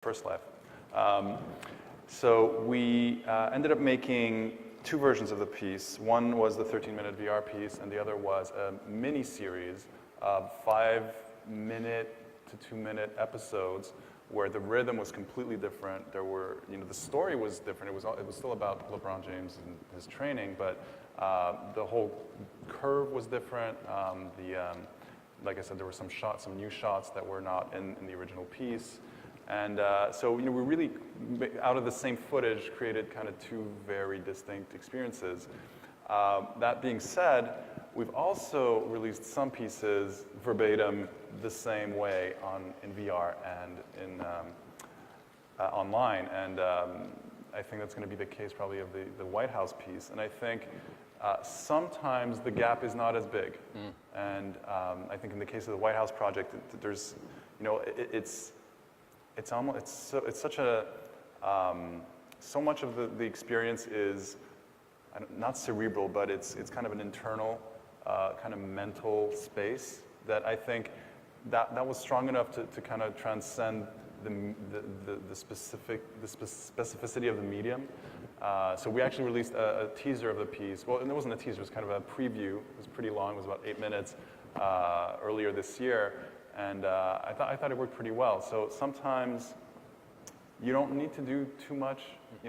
First Life. So we ended up making two versions of the piece. One was the 13-minute VR piece, and the other was a mini-series of 5-minute to 2-minute episodes where the rhythm was completely different. There were, the story was different. It was still about LeBron James and his training, but the whole curve was different. Like I said, there were some new shots that were not in the original piece. And so we really, out of the same footage, created kind of two very distinct experiences. That being said, we've also released some pieces verbatim the same way in VR and in online. And I think that's going to be the case probably of the White House piece. And I think sometimes the gap is not as big. And I think in the case of the White House project, there's, it's such a, so much of the experience is not cerebral, but it's kind of an internal, kind of mental space that I think that was strong enough to kind of transcend the specificity of the medium. So we actually released a teaser of the piece. Well, and it wasn't a teaser, it was kind of a preview. It was pretty long, it was about 8 minutes earlier this year. And I thought it worked pretty well. So sometimes you don't need to do too much.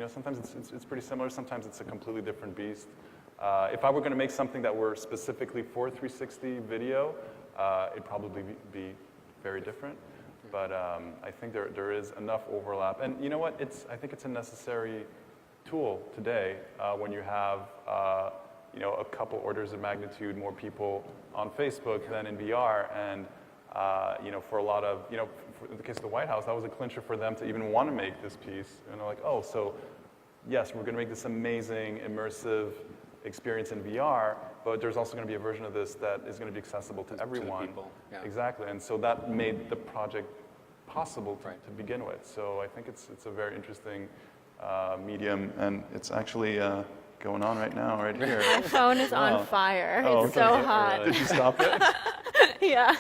Sometimes it's pretty similar. Sometimes it's a completely different beast. If I were going to make something that were specifically for 360 video, it'd probably be very different. But I think there is enough overlap. And you know what? I think it's a necessary tool today when you have a couple orders of magnitude more people on Facebook than in VR. And for a lot of, in the case of the White House, that was a clincher for them to even want to make this piece. And they're like, oh, so yes, we're going to make this amazing, immersive experience in VR, but there's also going to be a version of this that is going to be accessible to everyone. To the people. Yeah. Exactly, and so that made the project possible to begin with. So I think it's a very interesting medium, and it's actually going on right now, right here. My phone is on fire. Oh, it's okay. so hot. Did you stop it? Yeah.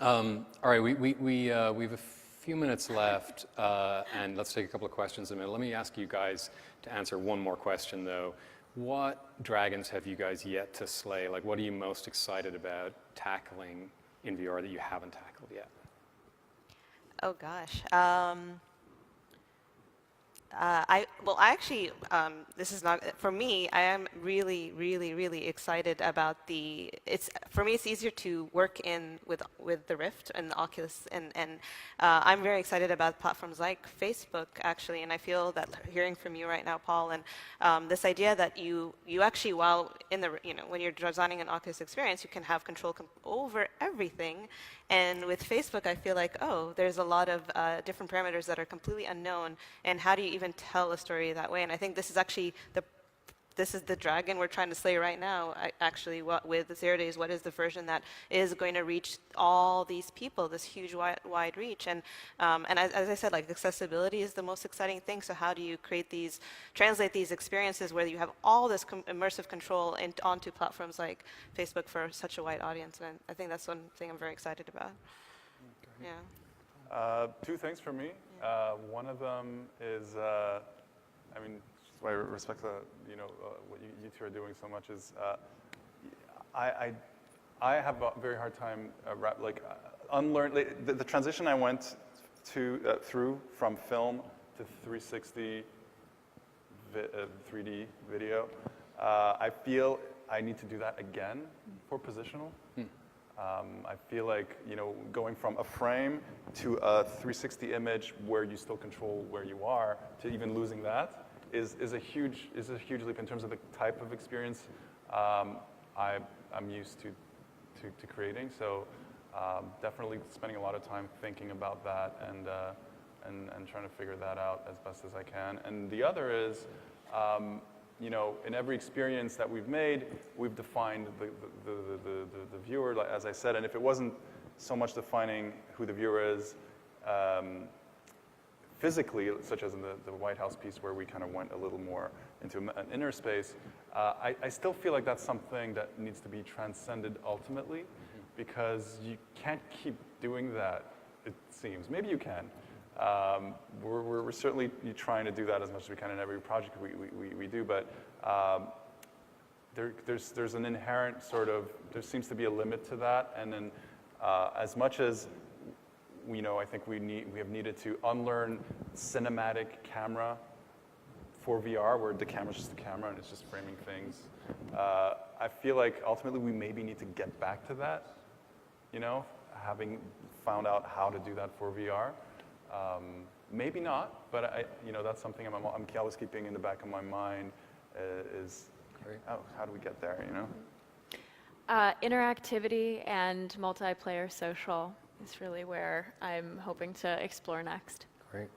All right, we have a few minutes left, and let's take a couple of questions in a minute. Let me ask you guys to answer one more question, though. What dragons have you guys yet to slay? Like, what are you most excited about tackling in VR that you haven't tackled yet? Oh, gosh. This is not, for me, I am really, really, really excited about for me, it's easier to work with the Rift and the Oculus, and I'm very excited about platforms like Facebook, actually, and I feel that hearing from you right now, Paul, and this idea that you actually, while when you're designing an Oculus experience, you can have control over everything, and with Facebook, I feel like, oh, there's a lot of different parameters that are completely unknown, and how do you even tell a story that way? And I think this is actually the dragon we're trying to slay right now. With the 0 Days, what is the version that is going to reach all these people, this huge wide reach? And as I said, like, accessibility is the most exciting thing. So how do you translate these experiences where you have all this immersive control onto platforms like Facebook for such a wide audience? And I think that's one thing I'm very excited about. Okay. Yeah. Two things for me. One of them is, why I respect what you two are doing so much is, I have a very hard time unlearn the transition I went through from film to 360 3D video. I feel I need to do that again for positional. I feel like going from a frame to a 360 image where you still control where you are to even losing that is a huge leap in terms of the type of experience I'm used to creating. So definitely spending a lot of time thinking about that and trying to figure that out as best as I can. And the other is, in every experience that we've made, we've defined the viewer, as I said, and if it wasn't so much defining who the viewer is physically, such as in the White House piece where we kind of went a little more into an inner space, I still feel like that's something that needs to be transcended ultimately, because you can't keep doing that it seems. Maybe you can. We're certainly trying to do that as much as we can in every project we do, but there's an inherent sort of, there seems to be a limit to that, and then as much as I think we have needed to unlearn cinematic camera for VR, where the camera's just a camera and it's just framing things. I feel like ultimately we maybe need to get back to that, having found out how to do that for VR. Maybe not, but that's something I'm always keeping in the back of my mind is, how do we get there, Interactivity and multiplayer social is really where I'm hoping to explore next. Great.